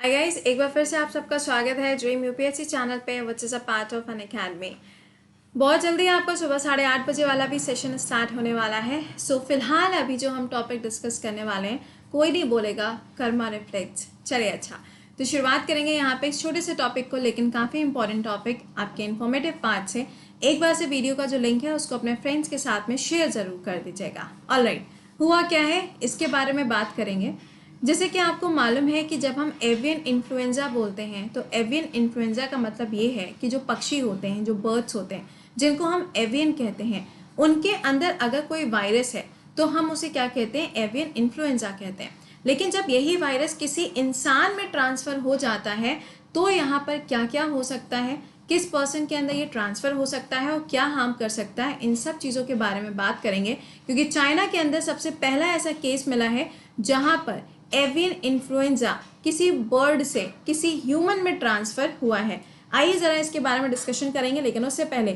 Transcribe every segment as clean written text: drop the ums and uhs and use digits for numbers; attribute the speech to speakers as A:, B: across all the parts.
A: Hi guys, एक बार फिर से आप सबका स्वागत है ड्रीम यूपीएससी चैनल पे which is a part of an academy. बहुत जल्दी आपका सुबह 8:30 बजे वाला भी सेशन स्टार्ट होने वाला है। सो फिलहाल अभी जो हम टॉपिक डिस्कस करने वाले हैं, कोई नहीं बोलेगा कर्मा रिफ्लेक्ट्स। चलिए अच्छा, तो शुरुआत करेंगे यहाँ पे एक छोटे से टॉपिक को, लेकिन काफ़ी इंपॉर्टेंट टॉपिक आपके इन्फॉर्मेटिव पार्ट से। एक बार से वीडियो का जो लिंक है उसको अपने फ्रेंड्स के साथ में शेयर ज़रूर कर दीजिएगा। ऑलराइट, हुआ क्या है इसके बारे में बात करेंगे। जैसे कि आपको मालूम है कि जब हम एवियन इन्फ्लुएंजा बोलते हैं तो एवियन इन्फ्लुएंजा का मतलब ये है कि जो पक्षी होते हैं, जो बर्ड्स होते हैं, जिनको हम एवियन कहते हैं, उनके अंदर अगर कोई वायरस है तो हम उसे क्या कहते हैं? एवियन इन्फ्लुएंजा कहते हैं। लेकिन जब यही वायरस किसी इंसान में ट्रांसफ़र हो जाता है तो यहाँ पर क्या क्या हो सकता है, किस पर्सन के अंदर ये ट्रांसफ़र हो सकता है और क्या हार्म कर सकता है, इन सब चीज़ों के बारे में बात करेंगे। क्योंकि चाइना के अंदर सबसे पहला ऐसा केस मिला है जहाँ पर एवियन इन्फ्लुएंजा किसी बर्ड से किसी ह्यूमन में ट्रांसफ़र हुआ है। आइए ज़रा इसके बारे में डिस्कशन करेंगे, लेकिन उससे पहले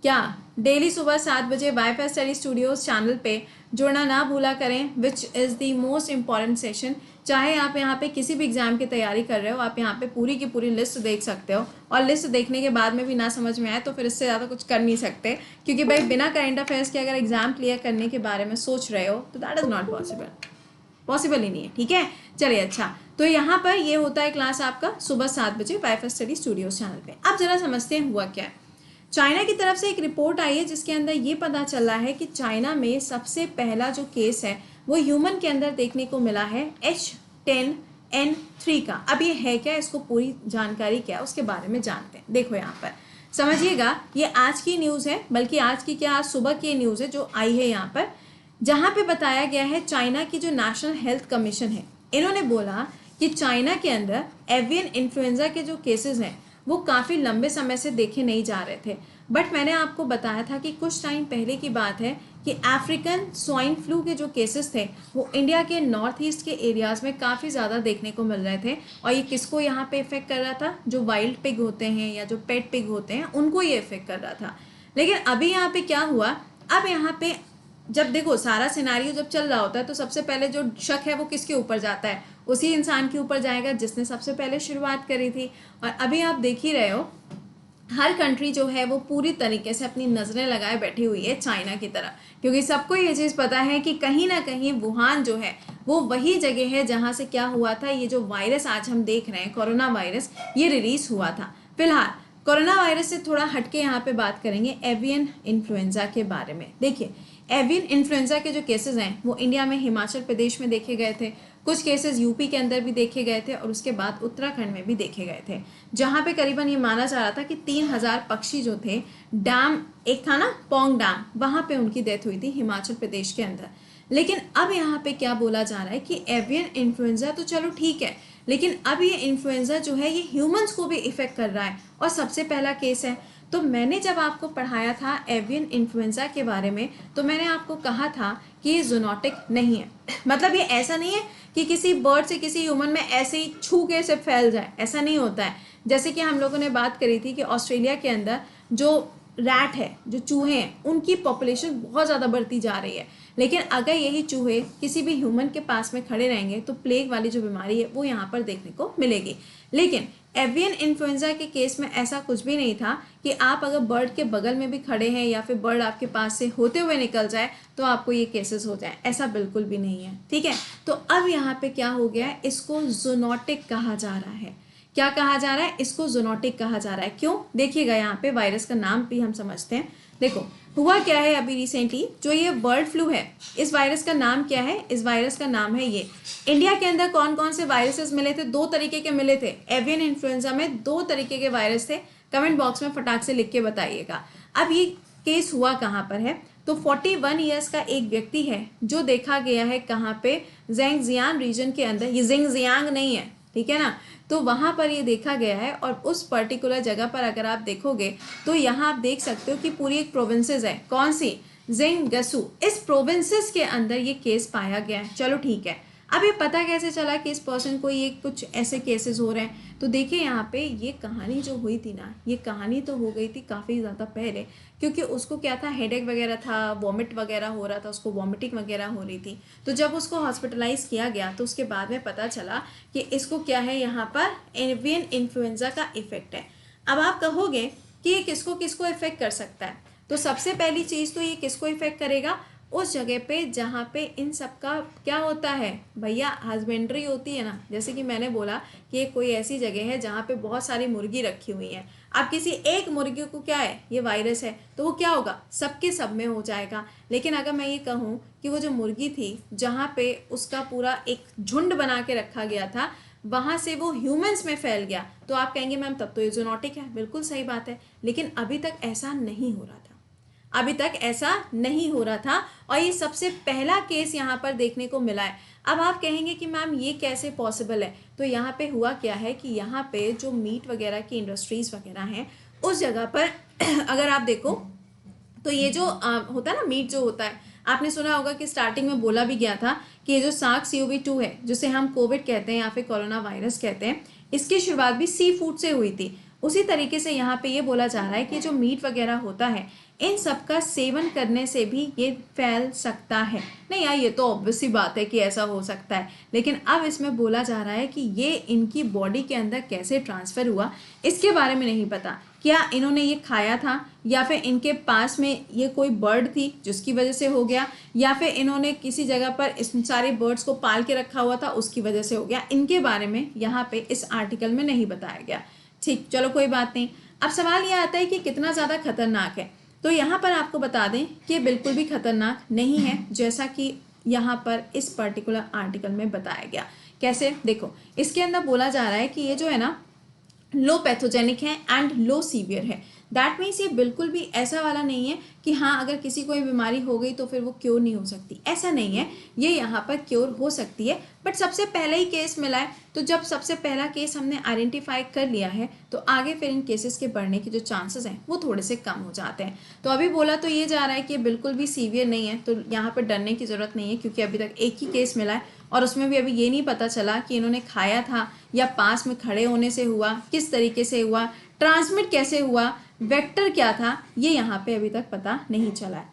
A: क्या डेली सुबह 7 बजे वाईफाई स्टडी स्टूडियोज़ चैनल पे जुड़ना ना भूला करें, which is the most important session. चाहे आप यहाँ पे किसी भी एग्ज़ाम की तैयारी कर रहे हो, आप यहाँ पे पूरी की पूरी लिस्ट देख सकते हो, और लिस्ट देखने के बाद में भी ना समझ में आए तो फिर इससे ज़्यादा कुछ कर नहीं सकते। क्योंकि भाई बिना करंट अफेयर्स के अगर एग्ज़ाम क्लियर करने के बारे में सोच रहे हो तो दैट इज़ नॉट पॉसिबल ही नहीं है। ठीक है, चलिए अच्छा, तो यहाँ पर ये होता है क्लास आपका सुबह 7 बजे वाईफाई स्टडी स्टूडियोज चैनल पे। अब जरा समझते हैं हुआ क्या है। चाइना की तरफ से एक रिपोर्ट आई है जिसके अंदर ये पता चला है कि चाइना में सबसे पहला जो केस है वो ह्यूमन के अंदर देखने को मिला है H10N3 का। अब ये है क्या, इसको पूरी जानकारी क्या है उसके बारे में जानते हैं। देखो यहाँ पर समझिएगा, ये आज की न्यूज़ है, बल्कि आज की क्या, आज सुबह की न्यूज़ है जो आई है यहाँ पर, जहाँ पे बताया गया है चाइना की जो नेशनल हेल्थ कमीशन है, इन्होंने बोला कि चाइना के अंदर एवियन इन्फ्लुएंजा के जो केसेस हैं वो काफ़ी लंबे समय से देखे नहीं जा रहे थे। बट मैंने आपको बताया था कि कुछ टाइम पहले की बात है कि अफ्रीकन स्वाइन फ्लू के जो केसेस थे वो इंडिया के नॉर्थ ईस्ट के एरियाज़ में काफ़ी ज़्यादा देखने को मिल रहे थे। और ये किसको यहाँ पे इफेक्ट कर रहा था? जो वाइल्ड पिग होते हैं या जो पेट पिग होते हैं उनको ये इफेक्ट कर रहा था। लेकिन अभी यहाँ पे क्या हुआ, अब यहाँ पे जब देखो सारा सिनारियो जब चल रहा होता है तो सबसे पहले जो शक है वो किसके ऊपर जाता है? उसी इंसान के ऊपर जाएगा जिसने सबसे पहले शुरुआत करी थी। और अभी आप देख ही रहे हो, हर कंट्री जो है वो पूरी तरीके से अपनी नज़रें लगाए बैठी हुई है चाइना की तरफ, क्योंकि सबको ये चीज़ पता है कि कहीं ना कहीं वुहान जो है वो वही जगह है जहाँ से क्या हुआ था, ये जो वायरस आज हम देख रहे हैं कोरोना वायरस, ये रिलीज हुआ था। फिलहाल कोरोना वायरस से थोड़ा हटके यहाँ पे बात करेंगे एवियन इन्फ्लुएंजा के बारे में। देखिए, एवियन इन्फ्लुएंजा के जो केसेस हैं वो इंडिया में हिमाचल प्रदेश में देखे गए थे, कुछ केसेस यूपी के अंदर भी देखे गए थे, और उसके बाद उत्तराखंड में भी देखे गए थे, जहाँ पे करीबन ये माना जा रहा था कि 3000 पक्षी जो थे, डैम एक था ना पोंग डैम, वहाँ पे उनकी डेथ हुई थी हिमाचल प्रदेश के अंदर। लेकिन अब यहाँ पे क्या बोला जा रहा है कि एवियन इन्फ्लुएंजा तो चलो ठीक है, लेकिन अब ये इन्फ्लुएंजा जो है ये ह्यूमंस को भी इफेक्ट कर रहा है, और सबसे पहला केस है। तो मैंने जब आपको पढ़ाया था एवियन इन्फ्लुएंजा के बारे में तो मैंने आपको कहा था कि ये जूनोटिक नहीं है। मतलब ये ऐसा नहीं है कि किसी बर्ड से किसी ह्यूमन में ऐसे ही छू के से फैल जाए, ऐसा नहीं होता है। जैसे कि हम लोगों ने बात करी थी कि ऑस्ट्रेलिया के अंदर जो रैट है, जो चूहे हैं, उनकी पॉपुलेशन बहुत ज़्यादा बढ़ती जा रही है। लेकिन अगर यही चूहे किसी भी ह्यूमन के पास में खड़े रहेंगे तो प्लेग वाली जो बीमारी है वो यहाँ पर देखने को मिलेगी। लेकिन एवियन इन्फ्लुएंजा के केस में ऐसा कुछ भी नहीं था कि आप अगर बर्ड के बगल में भी खड़े हैं या फिर बर्ड आपके पास से होते हुए निकल जाए तो आपको ये केसेस हो जाए, ऐसा बिल्कुल भी नहीं है। ठीक है, तो अब यहाँ पे क्या हो गया है, इसको जूनोटिक कहा जा रहा है। क्या कहा जा रहा है? इसको जूनोटिक कहा जा रहा है। क्यों? देखिएगा यहाँ पे वायरस का नाम भी हम समझते हैं। देखो हुआ क्या है, अभी रिसेंटली जो ये बर्ड फ्लू है, इस वायरस का नाम क्या है? इस वायरस का नाम है ये। इंडिया के अंदर कौन कौन से वायरसेस मिले थे? 2 तरीके के मिले थे। एवियन इन्फ्लुएंजा में 2 तरीके के वायरस थे। कमेंट बॉक्स में फटाक से लिख के बताइएगा। अब ये केस हुआ कहाँ पर है? तो 41 ईयर्स का एक व्यक्ति है जो देखा गया है कहाँ पे? ज़ेंगजियांग रीजन के अंदर। ये जिंगजियांग नहीं है, ठीक है ना? तो वहाँ पर ये देखा गया है, और उस पर्टिकुलर जगह पर अगर आप देखोगे तो यहाँ आप देख सकते हो कि पूरी एक प्रोविंसेस है। कौन सी? जिंगसू। इस प्रोविंसेस के अंदर ये केस पाया गया है। चलो ठीक है, अब ये पता कैसे चला कि इस पर्सन को ये कुछ ऐसे केसेस हो रहे हैं? तो देखिए यहाँ पे ये कहानी जो हुई थी ना, ये कहानी तो हो गई थी काफ़ी ज़्यादा पहले, क्योंकि उसको क्या था, हेडेक वगैरह था, वॉमिट वगैरह हो रहा था, उसको वॉमिटिंग वगैरह हो रही थी। तो जब उसको हॉस्पिटलाइज किया गया तो उसके बाद में पता चला कि इसको क्या है, यहाँ पर एवियन इन्फ्लुएंजा का इफेक्ट है। अब आप कहोगे कि ये किसको किसको इफेक्ट कर सकता है? तो सबसे पहली चीज़ तो ये किसको इफेक्ट करेगा, उस जगह पे जहाँ पे इन सब का क्या होता है भैया, हस्बेंड्री होती है ना। जैसे कि मैंने बोला कि ये कोई ऐसी जगह है जहाँ पे बहुत सारी मुर्गी रखी हुई हैं। अब किसी एक मुर्गी को क्या है, ये वायरस है, तो वो क्या होगा, सबके सब में हो जाएगा। लेकिन अगर मैं ये कहूँ कि वो जो मुर्गी थी जहाँ पे उसका पूरा एक झुंड बना के रखा गया था, वहाँ से वो ह्यूमंस में फैल गया, तो आप कहेंगे मैम तब तो ये जूनोटिक है। बिल्कुल सही बात है, लेकिन अभी तक ऐसा नहीं हो रहा था, अभी तक ऐसा नहीं हो रहा था, और ये सबसे पहला केस यहाँ पर देखने को मिला है। अब आप कहेंगे कि मैम ये कैसे पॉसिबल है? तो यहाँ पे हुआ क्या है कि यहाँ पे जो मीट वगैरह की इंडस्ट्रीज वगैरह हैं, उस जगह पर अगर आप देखो तो ये जो होता है ना, मीट जो होता है, आपने सुना होगा कि स्टार्टिंग में बोला भी गया था कि ये जो SARS-CoV-2 है, जिसे हम कोविड कहते हैं या फिर कोरोना वायरस कहते हैं, इसकी शुरुआत भी सी फूड से हुई थी। उसी तरीके से यहाँ पे ये बोला जा रहा है कि जो मीट वगैरह होता है, इन सब का सेवन करने से भी ये फैल सकता है। नहीं यार, ये तो ऑब्वियस सी बात है कि ऐसा हो सकता है, लेकिन अब इसमें बोला जा रहा है कि ये इनकी बॉडी के अंदर कैसे ट्रांसफ़र हुआ, इसके बारे में नहीं पता। क्या इन्होंने ये खाया था, या फिर इनके पास में ये कोई बर्ड थी जिसकी वजह से हो गया, या फिर इन्होंने किसी जगह पर इस सारे बर्ड्स को पाल के रखा हुआ था उसकी वजह से हो गया, इनके बारे में यहाँ पे इस आर्टिकल में नहीं बताया गया। ठीक, चलो कोई बात नहीं। अब सवाल ये आता है कि कितना ज़्यादा खतरनाक है। तो यहाँ पर आपको बता दें कि ये बिल्कुल भी खतरनाक नहीं है, जैसा कि यहाँ पर इस पर्टिकुलर आर्टिकल में बताया गया। कैसे, देखो इसके अंदर बोला जा रहा है कि ये जो है ना, लो पैथोजेनिक है एंड लो सीवियर है। दैट मीन्स ये बिल्कुल भी ऐसा वाला नहीं है कि हाँ अगर किसी को बीमारी हो गई तो फिर वो क्योर नहीं हो सकती, ऐसा नहीं है। ये यहाँ पर क्योर हो सकती है, बट सबसे पहले ही केस मिला है, तो जब सबसे पहला केस हमने आइडेंटिफाई कर लिया है तो आगे फिर इन केसेस के बढ़ने के जो चांसेस हैं वो थोड़े से कम हो जाते हैं। तो अभी बोला तो ये जा रहा है कि ये बिल्कुल भी सीवियर नहीं है, तो यहाँ पर डरने की ज़रूरत नहीं है, क्योंकि अभी तक एक ही केस मिला है और उसमें भी अभी ये नहीं पता चला कि इन्होंने खाया था या पास में खड़े होने से हुआ, किस तरीके से हुआ, ट्रांसमिट कैसे हुआ, वेक्टर क्या था, ये यहाँ पे अभी तक पता नहीं चला है।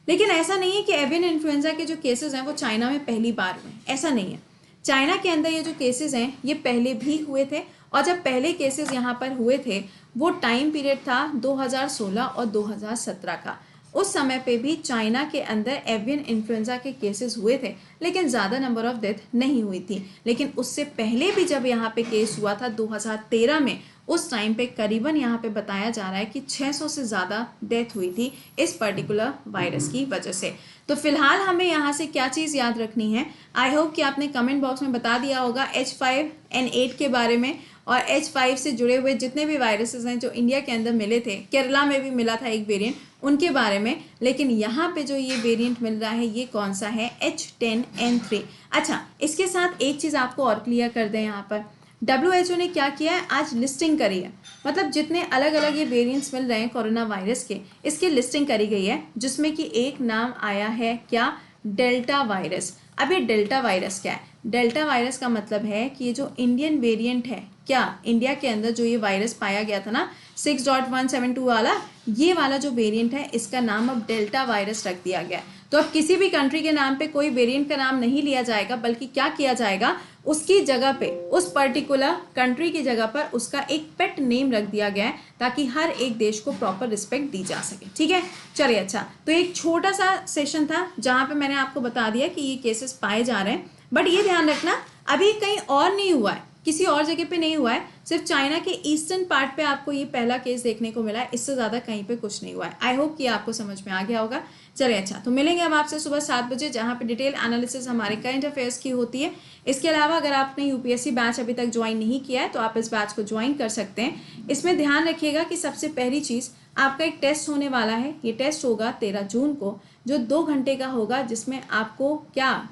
A: लेकिन ऐसा नहीं है कि एवियन इन्फ्लुएंजा के जो केसेस हैं वो चाइना में पहली बार हुए, ऐसा नहीं है। चाइना के अंदर ये जो केसेस हैं ये पहले भी हुए थे, और जब पहले केसेस यहाँ पर हुए थे वो टाइम पीरियड था 2016 और 2017 का। उस समय पे भी चाइना के अंदर एवियन इन्फ्लुएंजा के केसेस हुए थे, लेकिन ज़्यादा नंबर ऑफ डेथ नहीं हुई थी। लेकिन उससे पहले भी जब यहाँ पे केस हुआ था 2013 में, उस टाइम पे करीबन यहाँ पे बताया जा रहा है कि 600 से ज़्यादा डेथ हुई थी इस पर्टिकुलर वायरस की वजह से। तो फिलहाल हमें यहाँ से क्या चीज़ याद रखनी है, आई होप कि आपने कमेंट बॉक्स में बता दिया होगा H5N8 के बारे में, और H5 से जुड़े हुए जितने भी वायरसेस हैं जो इंडिया के अंदर मिले थे, केरला में भी मिला था एक वेरिएंट, उनके बारे में। लेकिन यहाँ पे जो ये वेरिएंट मिल रहा है ये कौन सा है, H10N3। अच्छा, इसके साथ एक चीज़ आपको और क्लियर कर दें, यहाँ पर WHO ने क्या किया है, आज लिस्टिंग करी है, मतलब जितने अलग अलग ये वेरिएंट्स मिल रहे हैं कोरोना वायरस के, इसकी लिस्टिंग करी गई है, जिसमें कि एक नाम आया है क्या, डेल्टा वायरस। अब ये डेल्टा वायरस क्या है? डेल्टा वायरस का मतलब है कि ये जो इंडियन वेरिएंट है, क्या इंडिया के अंदर जो ये वायरस पाया गया था ना 6.172 वाला, ये वाला जो वेरिएंट है इसका नाम अब डेल्टा वायरस रख दिया गया। तो अब किसी भी कंट्री के नाम पे कोई वेरिएंट का नाम नहीं लिया जाएगा, बल्कि क्या किया जाएगा, उसकी जगह पे, उस पर्टिकुलर कंट्री की जगह पर उसका एक पेट नेम रख दिया गया है, ताकि हर एक देश को प्रॉपर रिस्पेक्ट दी जा सके। ठीक है, चलिए। अच्छा, तो एक छोटा सा सेशन था जहाँ पे मैंने आपको बता दिया कि ये केसेस पाए जा रहे हैं, बट ये ध्यान रखना अभी कहीं और नहीं हुआ है, किसी और जगह पे नहीं हुआ है, सिर्फ चाइना के ईस्टर्न पार्ट पे आपको ये पहला केस देखने को मिला है, इससे ज़्यादा कहीं पे कुछ नहीं हुआ है। आई होप कि आपको समझ में आ गया होगा। चलिए, अच्छा, तो मिलेंगे हम आपसे सुबह 7 बजे, जहाँ पे डिटेल एनालिसिस हमारे करंट अफेयर्स की होती है। इसके अलावा अगर आपने यूपीएससी बैच अभी तक ज्वाइन नहीं किया है तो आप इस बैच को ज्वाइन कर सकते हैं। इसमें ध्यान रखिएगा कि सबसे पहली चीज़, आपका एक टेस्ट होने वाला है। ये टेस्ट होगा 13 जून को, जो 2 घंटे का होगा, जिसमें आपको क्या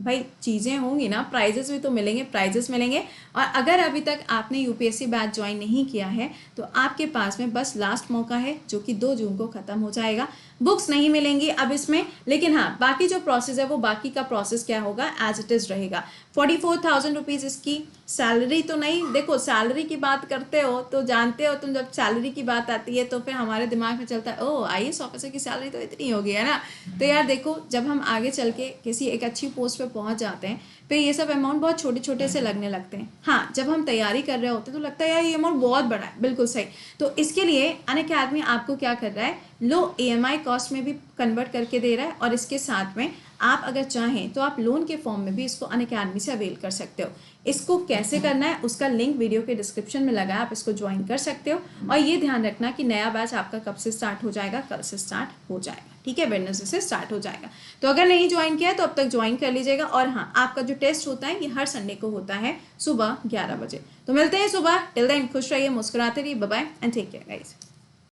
A: भाई चीज़ें होंगी ना, प्राइजेस भी तो मिलेंगे, प्राइजेस मिलेंगे। और अगर अभी तक आपने यूपीएससी बैच ज्वाइन नहीं किया है तो आपके पास में बस लास्ट मौका है, जो कि 2 जून को ख़त्म हो जाएगा। बुक्स नहीं मिलेंगी अब इसमें, लेकिन हाँ बाकी जो प्रोसेस है वो बाकी का प्रोसेस क्या होगा, एज इट इज़ रहेगा। 44,000 रुपीज़ इसकी सैलरी तो नहीं, देखो सैलरी की बात करते हो तो जानते हो तुम, जब सैलरी की बात आती है तो फिर हमारे दिमाग में चलता है ओ आईएएस ऑफिसर की सैलरी तो इतनी होगी, है ना। तो यार देखो, जब हम आगे चल के किसी एक अच्छी पोस्ट पे पहुंच जाते हैं फिर ये सब अमाउंट बहुत छोटे छोटे से लगने लगते हैं। हाँ जब हम तैयारी कर रहे होते हैं तो लगता है यार ये अमाउंट बहुत बड़ा है, बिल्कुल सही। तो इसके लिए अनअकैडमी आपको क्या कर रहा है, लो ईएमआई कॉस्ट में भी कन्वर्ट करके दे रहा है, और इसके साथ में आप अगर चाहें तो आप लोन के फॉर्म में भी इसको अनअकैडमी से अवेल कर सकते हो। इसको कैसे करना है उसका लिंक वीडियो के डिस्क्रिप्शन में लगा है, आप इसको ज्वाइन कर सकते हो। और ये ध्यान रखना कि नया बैच आपका कब से स्टार्ट हो जाएगा, कल से स्टार्ट हो जाएगा, ठीक है, वेडनेसडे से स्टार्ट हो जाएगा। तो अगर नहीं ज्वाइन किया है तो अब तक ज्वाइन कर लीजिएगा। और हाँ, आपका जो टेस्ट होता है ये हर संडे को होता है सुबह 11 बजे। तो मिलते हैं सुबह, टिल देन खुश रहिए, मुस्कुराते रहिए, bye bye and take care guys.